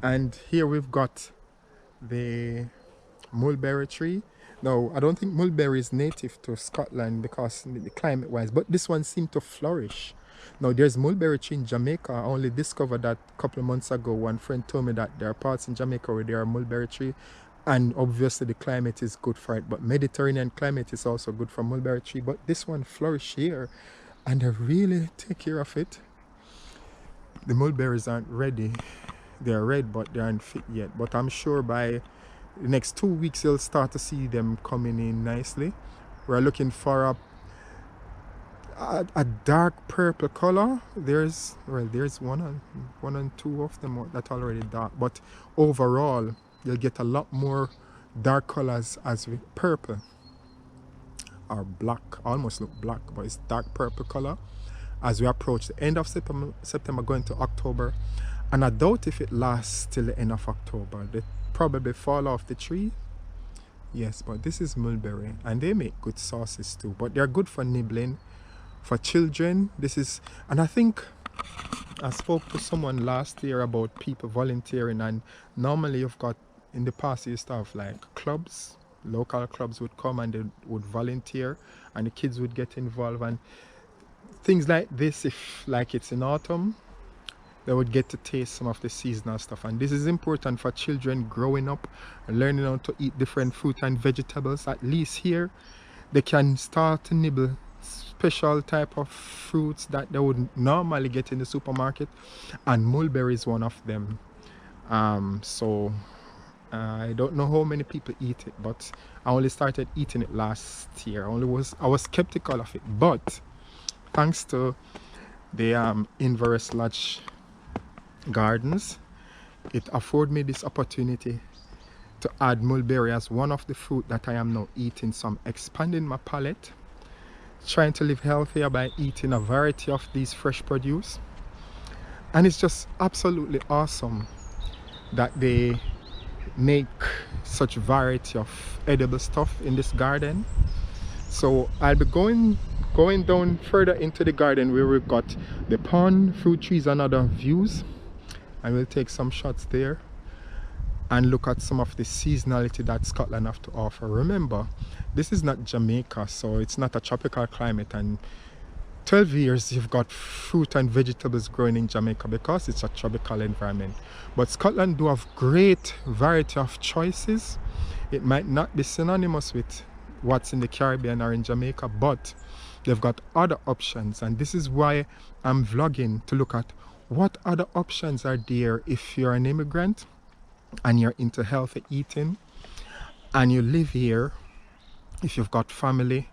And here we've got the mulberry tree. Now, I don't think mulberry is native to Scotland because the climate wise, but this one seemed to flourish. Now, there's mulberry tree in Jamaica. I only discovered that a couple of months ago. One friend told me that there are parts in Jamaica where there are mulberry tree, and obviously the climate is good for it, but Mediterranean climate is also good for mulberry tree. But this one flourished here, and they really take care of it. The mulberries aren't ready. They're red, but they aren't fit yet. But I'm sure by the next 2 weeks you'll start to see them coming in nicely. We're looking for a dark purple color. There's one and two of them that are already dark, but overall you'll get a lot more dark colors as with purple or black, almost look black, but it's dark purple color as we approach the end of September going to October. And I doubt if it lasts till the end of October. They probably fall off the tree. Yes, but this is mulberry, and they make good sauces too, but they're good for nibbling for children. This is, and I think I spoke to someone last year about people volunteering, and normally you've got, in the past you used to have like clubs, local clubs would come and they would volunteer and the kids would get involved, and things like this, if like it's in autumn, they would get to taste some of the seasonal stuff. And this is important for children growing up and learning how to eat different fruit and vegetables. At least here they can start to nibble special type of fruits that they would normally get in the supermarket, and mulberry is one of them. So I don't know how many people eat it, but I only started eating it last year. I was skeptical of it, but thanks to the Inventor Lodge Gardens, it afforded me this opportunity to add mulberry as one of the fruit that I am now eating. So I'm expanding my palate, trying to live healthier by eating a variety of these fresh produce. And it's just absolutely awesome that they make such variety of edible stuff in this garden. So I'll be going down further into the garden where we've got the pond, fruit trees and other views, and we'll take some shots there and look at some of the seasonality that Scotland have to offer. Remember, this is not Jamaica, so it's not a tropical climate, and 12 years you've got fruit and vegetables growing in Jamaica because it's a tropical environment. But Scotland do have great variety of choices. It might not be synonymous with what's in the Caribbean or in Jamaica, but they've got other options, and this is why I'm vlogging, to look at what other options are there if you're an immigrant and you're into healthy eating and you live here. If you've got family,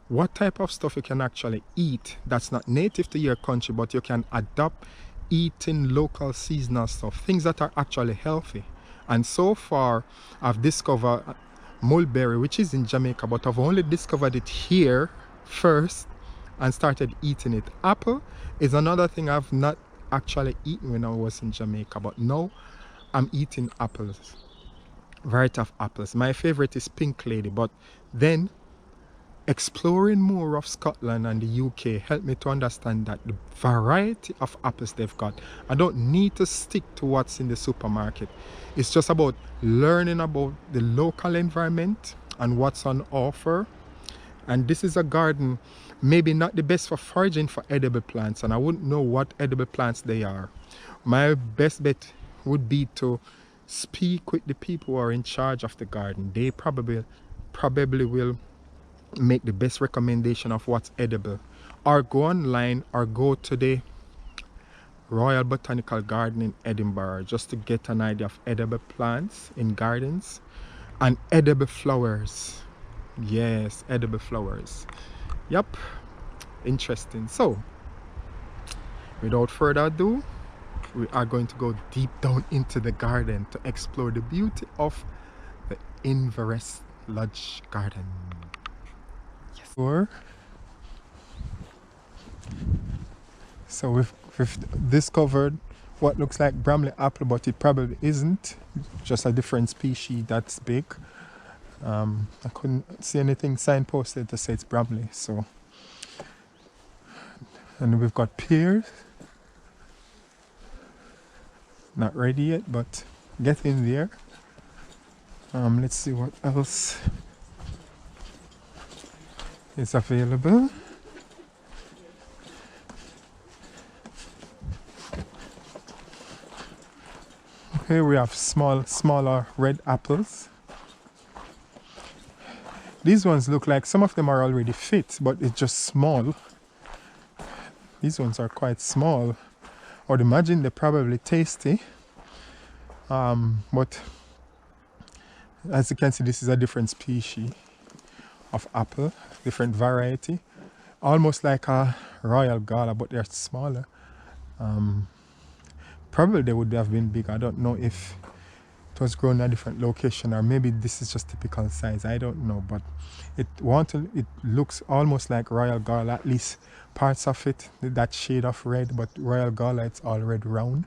what type of stuff you can actually eat that's not native to your country, but you can adopt eating local seasonal stuff, things that are actually healthy. And so far I've discovered mulberry, which is in Jamaica, but I've only discovered it here first and started eating it. Apple is another thing I've not actually eaten when I was in Jamaica, but now I'm eating apples, variety of apples. My favorite is Pink Lady, but then exploring more of Scotland and the UK helped me to understand that the variety of apples they've got, I don't need to stick to what's in the supermarket. It's just about learning about the local environment and what's on offer. And this is a garden maybe not the best for foraging for edible plants, and I wouldn't know what edible plants they are. My best bet would be to speak with the people who are in charge of the garden. They probably will make the best recommendation of what's edible, or go online or go to the Royal Botanical Garden in Edinburgh just to get an idea of edible plants in gardens and edible flowers. Yes, edible flowers. Yep, interesting. So without further ado, we are going to go deep down into the garden to explore the beauty of the Oy'Nissh Lodge Garden. Yes. So we've discovered what looks like Bramley apple, but it probably isn't, just a different species that's big. I couldn't see anything signposted to say it's Bramley. So, and we've got pears, not ready yet, but get in there. Let's see what else is available. Here we have smaller red apples. These ones look like some of them are already fit, but it's just small. These ones are quite small. I would imagine they're probably tasty. But as you can see, this is a different species of apple, different variety. Almost like a Royal Gala, but they're smaller. Probably they would have been big. I don't know if it was grown in a different location, or maybe this is just typical size. I don't know, but it looks almost like Royal Gala, at least parts of it, that shade of red. But Royal Gala, it's all red round.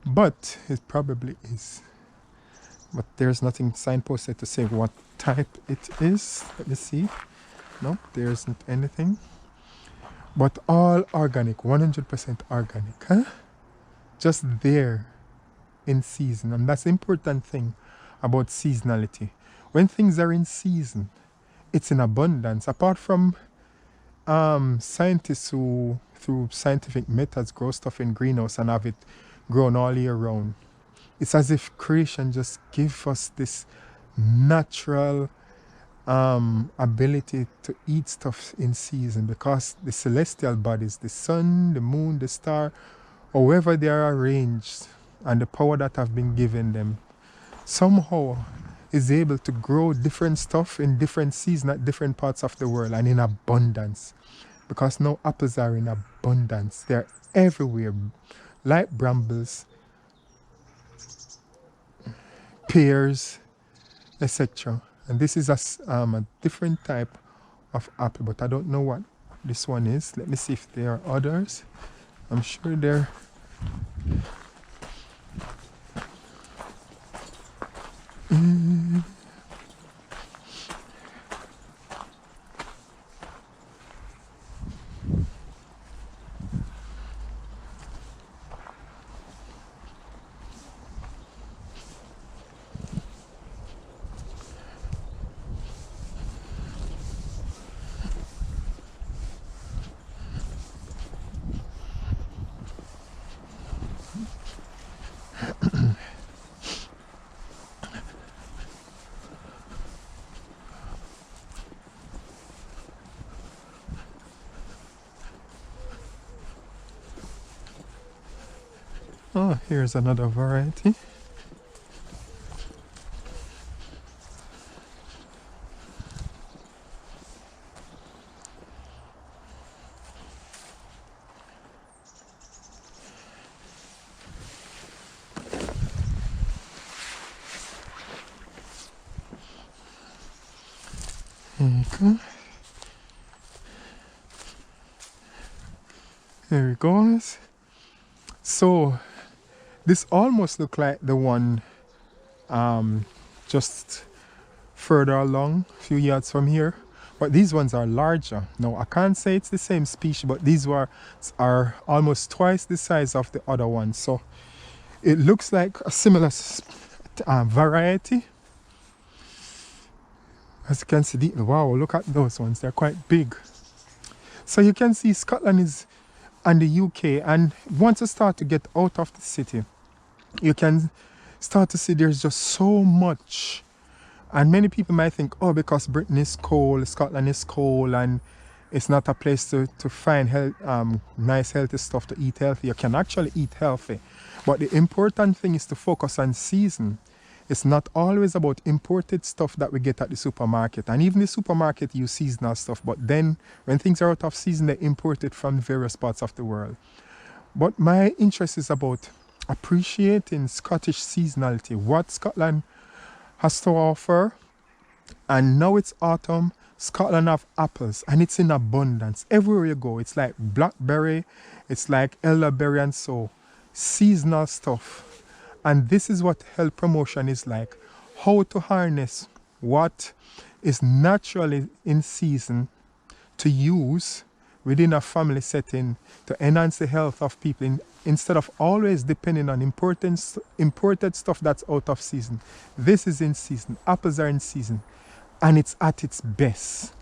But it probably is. But there's nothing signposted to say what type it is. Let me see. No, there isn't anything. But all organic, 100% organic, huh? Just there in season. And that's the important thing about seasonality. When things are in season, it's in abundance. Apart from scientists who, through scientific methods, grow stuff in greenhouse and have it grown all year round. It's as if creation just gives us this natural ability to eat stuff in season, because the celestial bodies, the sun, the moon, the star, however they are arranged, and the power that have been given them, somehow is able to grow different stuff in different seasons at different parts of the world and in abundance. Because now apples are in abundance. They're everywhere, like brambles, pears, etc. And this is a different type of apple, but I don't know what this one is. Let me see if there are others. I'm sure there. Oh, here's another variety. Okay. There it goes. So this almost looks like the one just further along, a few yards from here. But these ones are larger. Now, I can't say it's the same species, but these are almost twice the size of the other one. So it looks like a similar variety. As you can see, wow, look at those ones. They're quite big. So you can see Scotland is and the UK, and once you start to get out of the city, you can start to see there's just so much. And many people might think, oh, because Britain is cold, Scotland is cold, and it's not a place to find nice healthy stuff to eat healthy. You can actually eat healthy. But the important thing is to focus on season. It's not always about imported stuff that we get at the supermarket. And even the supermarket use seasonal stuff. But then when things are out of season, they import it from various parts of the world. But my interest is about appreciating Scottish seasonality, what Scotland has to offer. And now it's autumn, Scotland have apples, and it's in abundance. Everywhere you go, it's like blackberry, it's like elderberry, and so seasonal stuff. And this is what health promotion is like. How to harness what is naturally in season to use within a family setting to enhance the health of people instead of always depending on imported stuff that's out of season. This is in season. Apples are in season. And it's at its best.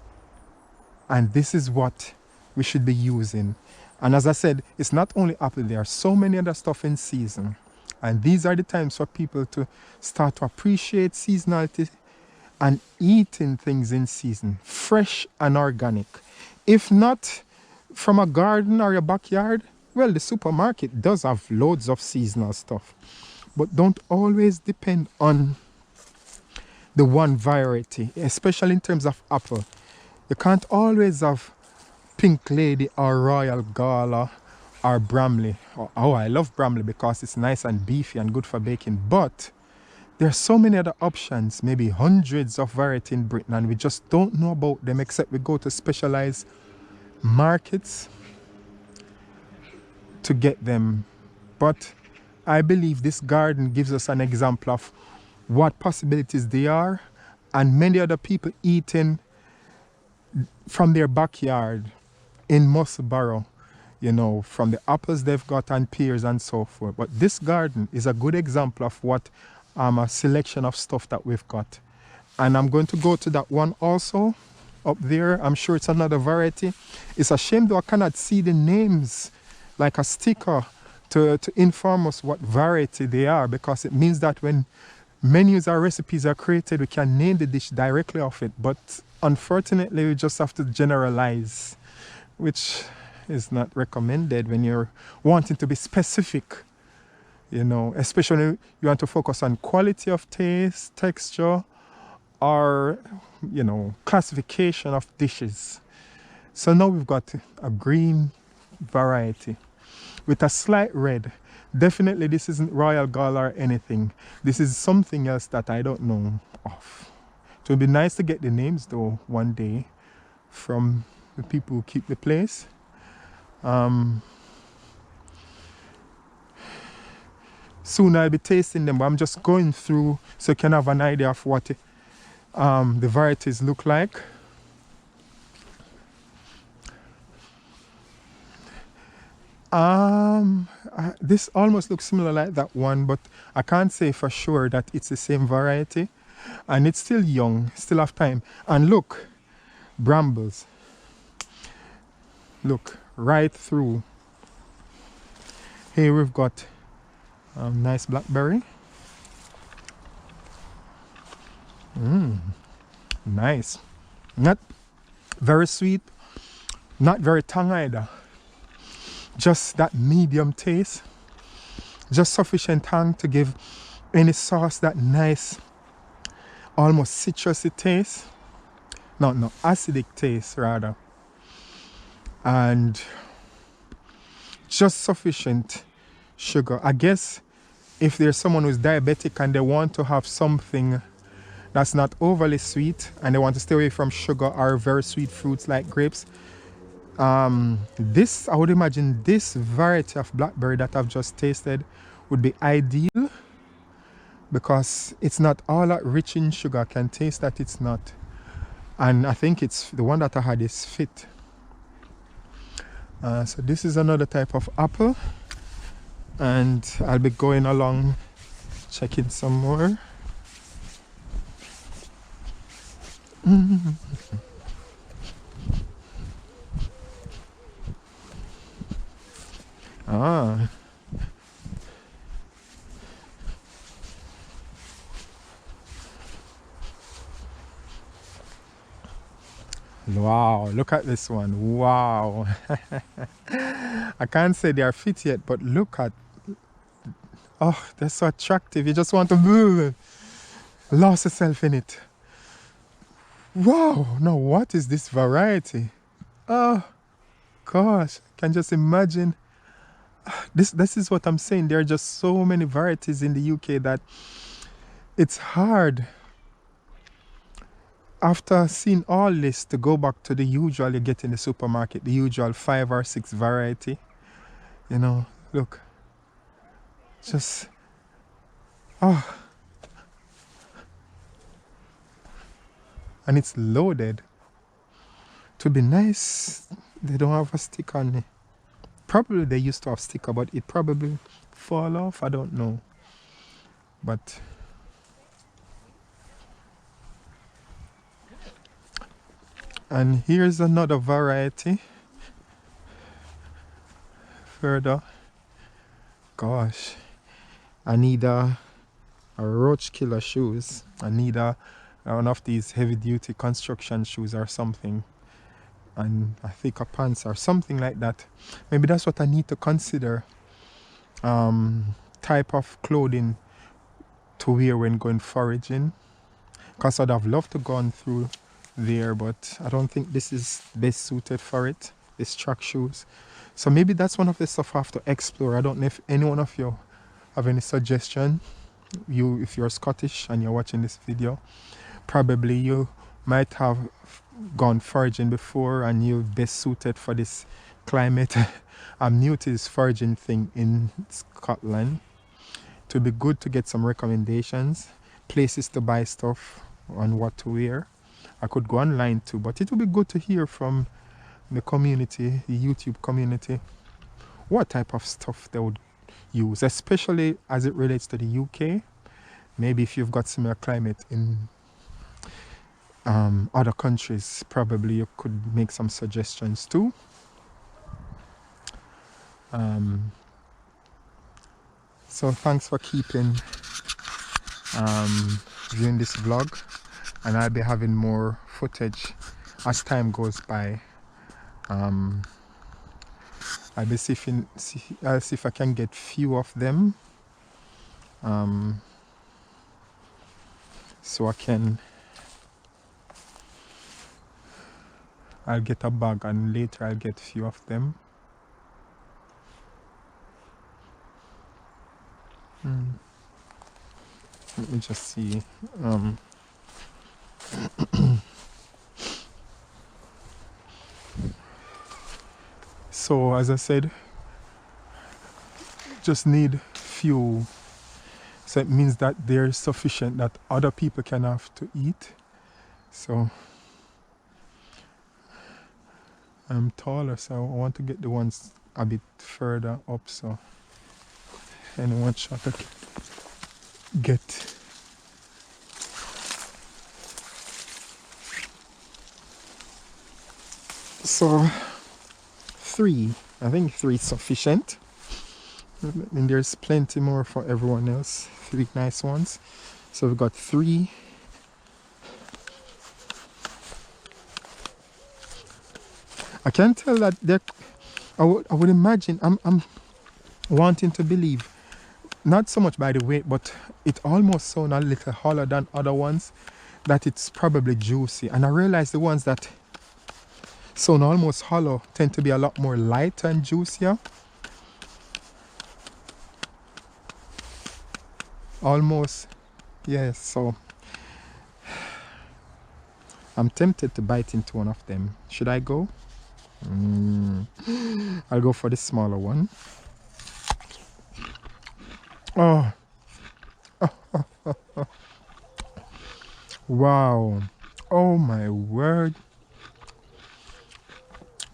And this is what we should be using. And as I said, it's not only apple. There are so many other stuff in season. And these are the times for people to start to appreciate seasonality and eating things in season, fresh and organic. If not from a garden or your backyard, well, the supermarket does have loads of seasonal stuff. But don't always depend on the one variety, especially in terms of apple. You can't always have Pink Lady or Royal Gala or Bramley. Oh, I love Bramley because it's nice and beefy and good for baking. But there are so many other options, maybe hundreds of variety in Britain, and we just don't know about them except we go to specialized markets to get them. But I believe this garden gives us an example of what possibilities there are, and many other people eating from their backyard in Musselburgh, you know, from the apples they've got and pears and so forth. But this garden is a good example of what a selection of stuff that we've got. And I'm going to go to that one also up there. I'm sure it's another variety. It's a shame though I cannot see the names like a sticker to inform us what variety they are, because it means that when menus or recipes are created, we can name the dish directly off it. But unfortunately, we just have to generalize, which is not recommended when you're wanting to be specific, you know, especially you want to focus on quality of taste, texture, or, you know, classification of dishes. So now we've got a green variety with a slight red. Definitely this isn't Royal Gala or anything. This is something else that I don't know of. It would be nice to get the names though one day from the people who keep the place. Soon I'll be tasting them, but I'm just going through so you can have an idea of what the varieties look like. This almost looks similar like that one, but I can't say for sure that it's the same variety. And it's still young, still have time. And look, brambles. Look, right through. Here we've got nice blackberry. Nice. Not very sweet, not very tang either. Just that medium taste. Just sufficient tang to give any sauce that nice, almost citrusy taste. No, acidic taste rather. And just sufficient sugar. I guess if there's someone who's diabetic and they want to have something that's not overly sweet and they want to stay away from sugar or very sweet fruits like grapes, this, I would imagine this variety of blackberry that I've just tasted would be ideal, because it's not all that rich in sugar. I can taste that it's not. And I think it's the one that I had is fit. So this is another type of apple, and I'll be going along checking some more. Wow, look at this one. Wow. I can't say they are fit yet, but look at, oh, they're so attractive. You just want to move, lost yourself in it. Wow, now what is this variety? Oh gosh, I can just imagine. This is what I'm saying. There are just so many varieties in the UK that it's hard, after seeing all this, to go back to the usual you get in the supermarket, the usual 5 or 6 variety. You know, look. Just, oh. And it's loaded. It would be nice They don't have a stick on it. Probably they used to have sticker, but it probably fall off. I don't know. But and here's another variety. Further. Gosh. I need a roach killer shoes. I need one of these heavy duty construction shoes or something. And I think a pants or something like that. Maybe that's what I need to consider. Type of clothing to wear when going foraging. Because I'd have loved to gone through there, but I don't think this is best suited for it. These track shoes. So maybe that's one of the stuff I have to explore. I don't know if any one of you have any suggestion. If you're Scottish and you're watching this video, probably you might have gone foraging before and you're best suited for this climate. I'm new to this foraging thing in Scotland. It would be good to get some recommendations, places to buy stuff and what to wear. I could go online too, but it would be good to hear from the community, the YouTube community, what type of stuff they would use, especially as it relates to the UK. Maybe if you've got similar climate in other countries, probably you could make some suggestions too. So thanks for keeping viewing this vlog, and I'll be having more footage as time goes by. I'll see if I can get few of them, so I'll get a bag and later I'll get few of them. Let me just see. So as I said, just need few, so it means that there's sufficient that other people can have to eat. So I'm taller, so I want to get the ones a bit further up, so anyone shot I can get. So I think three is sufficient, and there's plenty more for everyone else. 3 nice ones. So we've got 3. I can tell that I would imagine, I'm wanting to believe, not so much by the weight, but it almost sounds a little holler than other ones, that it's probably juicy. And I realize the ones that sound almost hollow tend to be a lot more light and juicier. Almost, yes. So I'm tempted to bite into one of them. Should I go? I'll go for the smaller one. Oh. Wow. Oh my word.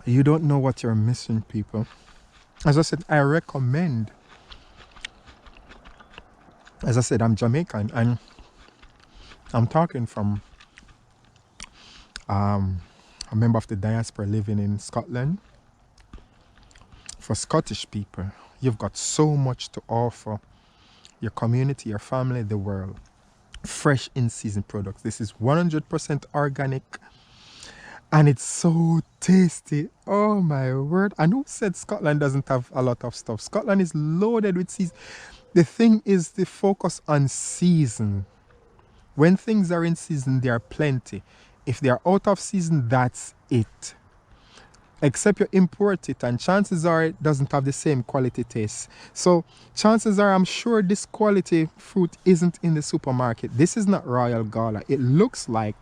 You don't know what you're missing, people. As I said, I recommend. As I said, I'm Jamaican, and I'm talking from a member of the diaspora living in Scotland. For Scottish people, you've got so much to offer your community, your family, the world. Fresh in-season products. This is 100% organic. And it's so tasty. Oh my word. And who said Scotland doesn't have a lot of stuff? Scotland is loaded with season. The thing is the focus on season. When things are in season, there are plenty. If they are out of season, that's it. Except you import it, and chances are it doesn't have the same quality taste. So chances are, I'm sure this quality fruit isn't in the supermarket. This is not Royal Gala. It looks like,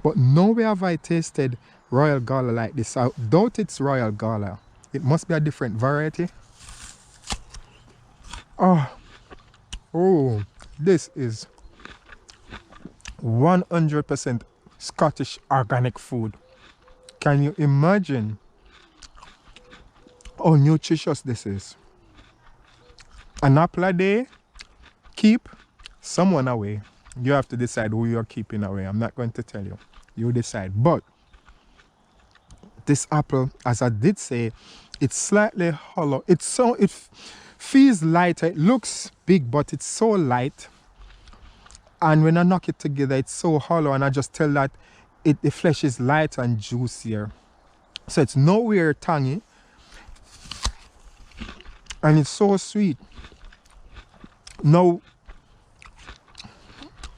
but nowhere have I tasted Royal Gala like this. I doubt it's Royal Gala. It must be a different variety. Oh, this is 100% Scottish organic food. Can you imagine how nutritious this is. An apple a day, keep someone away. You have to decide who you're keeping away. I'm not going to tell you. You decide. But this apple, as I did say, it's slightly hollow. It feels lighter. It looks big, but it's so light. And when I knock it together, it's so hollow, and I just tell that the flesh is light and juicier. So it's nowhere tangy. And it's so sweet. Now,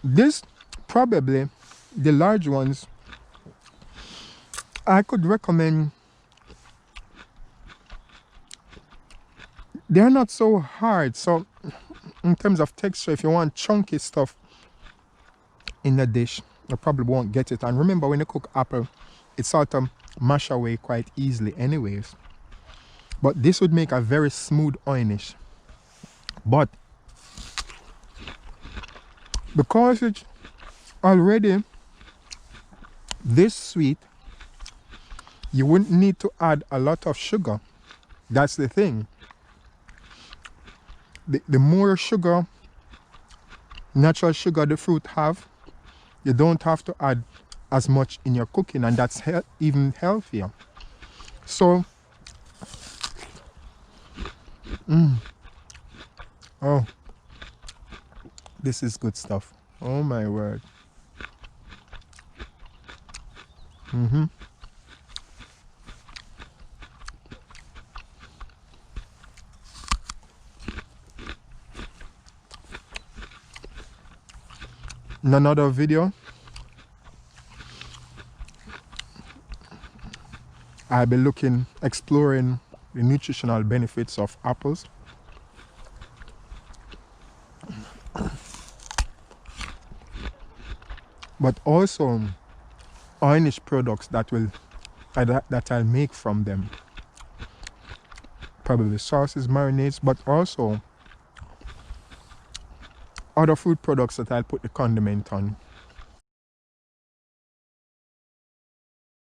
this probably, the large ones, I could recommend. They're not so hard. So in terms of texture, if you want chunky stuff in the dish, you probably won't get it. And remember, when you cook apple, it sort of mash away quite easily anyways. But this would make a very smooth Oy'Nissh. But because it's already this sweet, you wouldn't need to add a lot of sugar. That's the thing. The more sugar, natural sugar the fruit have, you don't have to add as much in your cooking, and that's even healthier. So, oh, this is good stuff. Oh my word. In another video, I'll be exploring the nutritional benefits of apples. But also Oy'Nissh products that I'll make from them. Probably sauces, marinades, but also other food products that I'll put the condiment on.